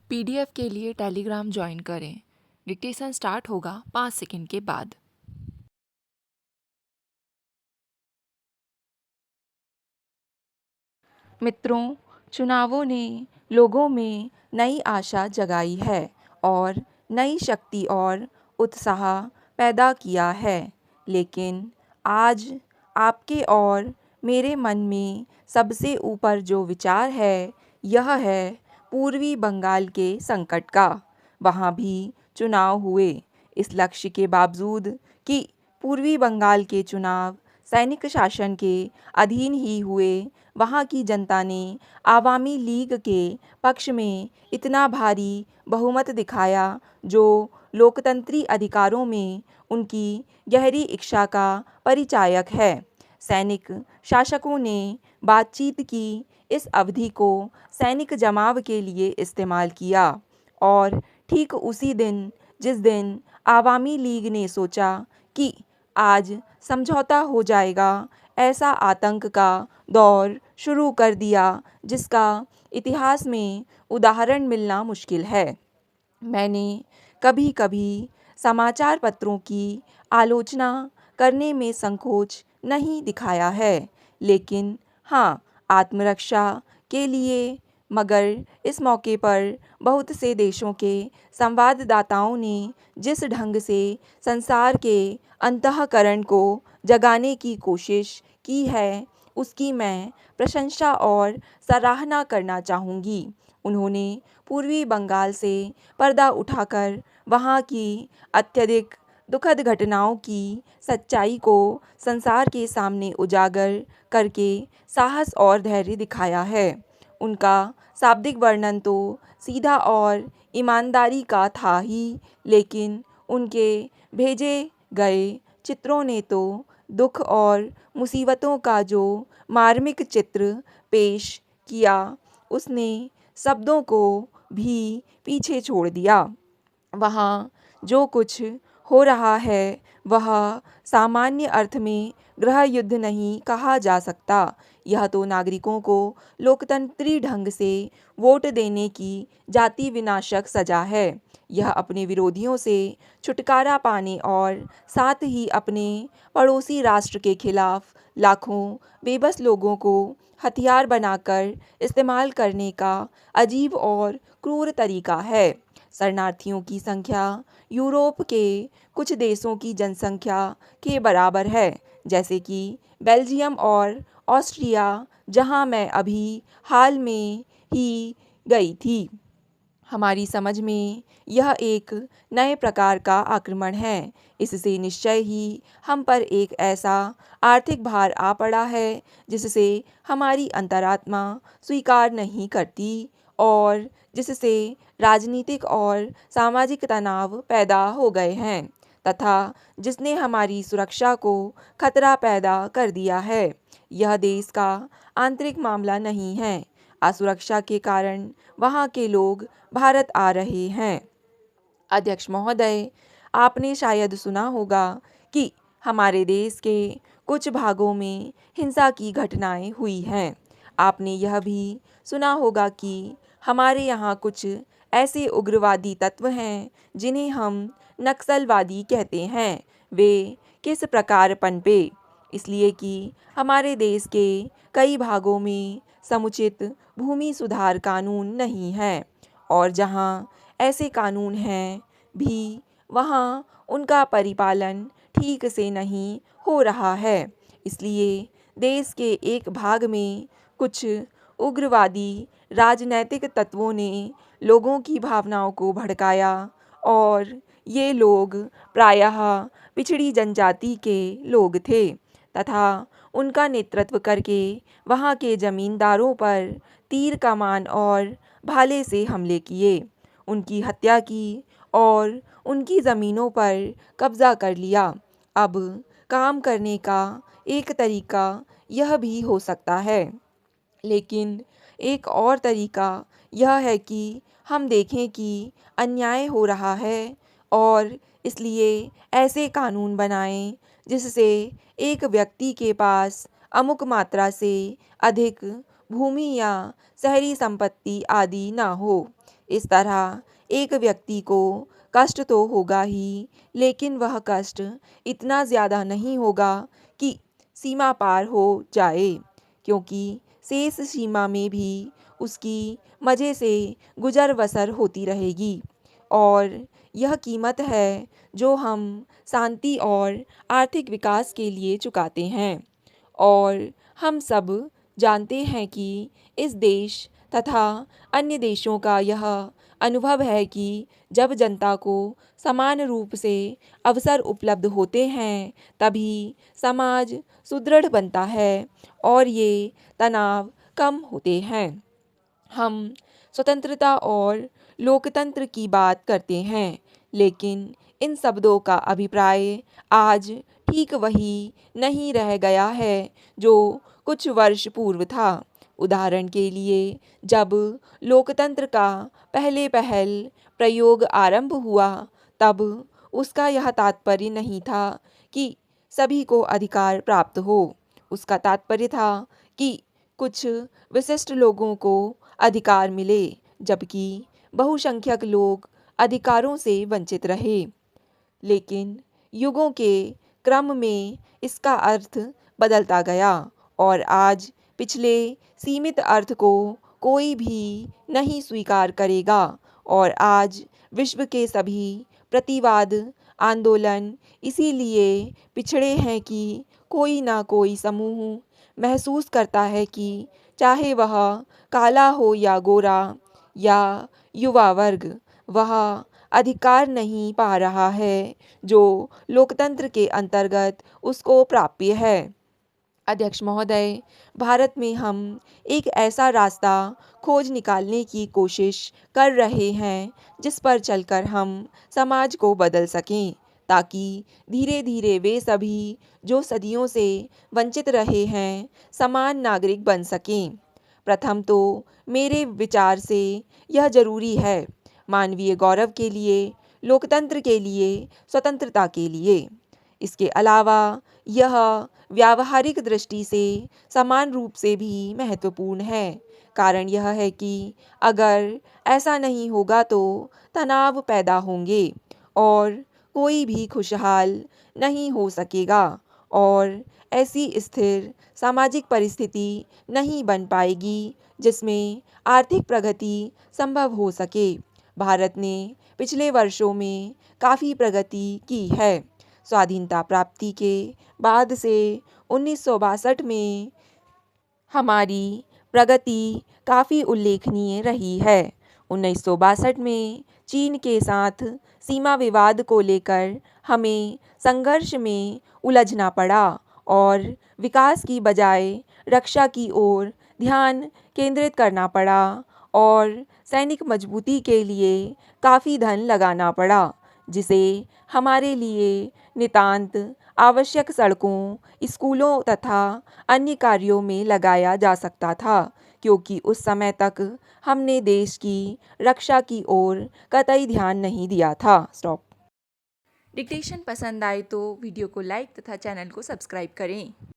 PDF के लिए Telegram join करें। डिक्टेशन स्टार्ट होगा 5 सेकंड के बाद। मित्रों, चुनावों ने लोगों में नई आशा जगाई है और नई शक्ति और उत्साह पैदा किया है। लेकिन आज आपके और मेरे मन में सबसे ऊपर जो विचार है, यह है पूर्वी बंगाल के संकट का। वहाँ भी चुनाव हुए। इस लक्ष्य के बावजूद कि पूर्वी बंगाल के चुनाव सैनिक शासन के अधीन ही हुए, वहाँ की जनता ने आवामी लीग के पक्ष में इतना भारी बहुमत दिखाया, जो लोकतंत्री अधिकारों में उनकी गहरी इच्छा का परिचायक है। सैनिक शासकों ने बातचीत की इस अवधि को सैनिक जमाव के लिए इस्तेमाल किया और ठीक उसी दिन, जिस दिन आवामी लीग ने सोचा कि आज समझौता हो जाएगा, ऐसा आतंक का दौर शुरू कर दिया जिसका इतिहास में उदाहरण मिलना मुश्किल है। मैंने कभी-कभी समाचार पत्रों की आलोचना करने में संकोच नहीं दिखाया है, लेकिन हाँ, आत्मरक्षा के लिए। मगर इस मौके पर बहुत से देशों के संवाददाताओं ने जिस ढंग से संसार के अंतःकरण को जगाने की कोशिश की है, उसकी मैं प्रशंसा और सराहना करना चाहूँगी। उन्होंने पूर्वी बंगाल से पर्दा उठाकर वहाँ की अत्यधिक दुखद घटनाओं की सच्चाई को संसार के सामने उजागर करके साहस और धैर्य दिखाया है। उनका शाब्दिक वर्णन तो सीधा और ईमानदारी का था ही, लेकिन उनके भेजे गए चित्रों ने तो दुख और मुसीबतों का जो मार्मिक चित्र पेश किया, उसने शब्दों को भी पीछे छोड़ दिया। वहाँ जो कुछ हो रहा है, वह सामान्य अर्थ में गृह युद्ध नहीं कहा जा सकता। यह तो नागरिकों को लोकतंत्री ढंग से वोट देने की जाति विनाशक सजा है। यह अपने विरोधियों से छुटकारा पाने और साथ ही अपने पड़ोसी राष्ट्र के खिलाफ लाखों बेबस लोगों को हथियार बनाकर इस्तेमाल करने का अजीब और क्रूर तरीका है। शरणार्थियों की संख्या यूरोप के कुछ देशों की जनसंख्या के बराबर है, जैसे कि बेल्जियम और ऑस्ट्रिया, जहां मैं अभी हाल में ही गई थी। हमारी समझ में यह एक नए प्रकार का आक्रमण है। इससे निश्चय ही हम पर एक ऐसा आर्थिक भार आ पड़ा है जिससे हमारी अंतरात्मा स्वीकार नहीं करती और जिससे राजनीतिक और सामाजिक तनाव पैदा हो गए हैं तथा जिसने हमारी सुरक्षा को खतरा पैदा कर दिया है। यह देश का आंतरिक मामला नहीं है। असुरक्षा के कारण वहाँ के लोग भारत आ रहे हैं। अध्यक्ष महोदय, आपने शायद सुना होगा कि हमारे देश के कुछ भागों में हिंसा की घटनाएं हुई हैं। आपने यह भी सुना होगा कि हमारे यहाँ कुछ ऐसे उग्रवादी तत्व हैं जिन्हें हम नक्सलवादी कहते हैं। वे किस प्रकार पनपे? इसलिए कि हमारे देश के कई भागों में समुचित भूमि सुधार कानून नहीं है और जहाँ ऐसे कानून हैं भी, वहाँ उनका परिपालन ठीक से नहीं हो रहा है। इसलिए देश के एक भाग में कुछ उग्रवादी राजनैतिक तत्वों ने लोगों की भावनाओं को भड़काया और ये लोग प्रायः पिछड़ी जनजाति के लोग थे तथा उनका नेतृत्व करके वहाँ के जमींदारों पर तीर कमान और भाले से हमले किए, उनकी हत्या की और उनकी ज़मीनों पर कब्ज़ा कर लिया। अब काम करने का एक तरीका यह भी हो सकता है, लेकिन एक और तरीका यह है कि हम देखें कि अन्याय हो रहा है और इसलिए ऐसे कानून बनाएं जिससे एक व्यक्ति के पास अमुक मात्रा से अधिक भूमि या शहरी संपत्ति आदि ना हो। इस तरह एक व्यक्ति को कष्ट तो होगा ही, लेकिन वह कष्ट इतना ज़्यादा नहीं होगा कि सीमा पार हो जाए, क्योंकि शेष सीमा में भी उसकी मज़े से गुजर बसर होती रहेगी। और यह कीमत है जो हम शांति और आर्थिक विकास के लिए चुकाते हैं। और हम सब जानते हैं कि इस देश तथा अन्य देशों का यह अनुभव है कि जब जनता को समान रूप से अवसर उपलब्ध होते हैं तभी समाज सुदृढ़ बनता है और ये तनाव कम होते हैं। हम स्वतंत्रता और लोकतंत्र की बात करते हैं, लेकिन इन शब्दों का अभिप्राय आज ठीक वही नहीं रह गया है जो कुछ वर्ष पूर्व था। उदाहरण के लिए, जब लोकतंत्र का पहले प्रयोग आरंभ हुआ, तब उसका यह तात्पर्य नहीं था कि सभी को अधिकार प्राप्त हो। उसका तात्पर्य था कि कुछ विशिष्ट लोगों को अधिकार मिले, जबकि बहुसंख्यक लोग अधिकारों से वंचित रहे। लेकिन युगों के क्रम में इसका अर्थ बदलता गया और आज पिछले सीमित अर्थ को कोई भी नहीं स्वीकार करेगा। और आज विश्व के सभी प्रतिवाद आंदोलन इसीलिए पिछड़े हैं कि कोई ना कोई समूह महसूस करता है कि चाहे वह काला हो या गोरा या युवा वर्ग, वह अधिकार नहीं पा रहा है जो लोकतंत्र के अंतर्गत उसको प्राप्य है। अध्यक्ष महोदय, भारत में हम एक ऐसा रास्ता खोज निकालने की कोशिश कर रहे हैं जिस पर चलकर हम समाज को बदल सकें, ताकि धीरे धीरे वे सभी जो सदियों से वंचित रहे हैं समान नागरिक बन सकें। प्रथम तो मेरे विचार से यह जरूरी है, मानवीय गौरव के लिए, लोकतंत्र के लिए, स्वतंत्रता के लिए। इसके अलावा यह व्यावहारिक दृष्टि से समान रूप से भी महत्वपूर्ण है। कारण यह है कि अगर ऐसा नहीं होगा तो तनाव पैदा होंगे और कोई भी खुशहाल नहीं हो सकेगा और ऐसी स्थिर सामाजिक परिस्थिति नहीं बन पाएगी जिसमें आर्थिक प्रगति संभव हो सके। भारत ने पिछले वर्षों में काफ़ी प्रगति की है। स्वाधीनता प्राप्ति के बाद से 1962 में हमारी प्रगति काफ़ी उल्लेखनीय रही है। 1962 में चीन के साथ सीमा विवाद को लेकर हमें संघर्ष में उलझना पड़ा और विकास की बजाय रक्षा की ओर ध्यान केंद्रित करना पड़ा और सैनिक मजबूती के लिए काफ़ी धन लगाना पड़ा, जिसे हमारे लिए नितांत आवश्यक सड़कों, स्कूलों तथा अन्य कार्यों में लगाया जा सकता था, क्योंकि उस समय तक हमने देश की रक्षा की ओर कतई ध्यान नहीं दिया था। स्टॉप। डिक्टेशन पसंद आए तो वीडियो को लाइक तथा चैनल को सब्सक्राइब करें।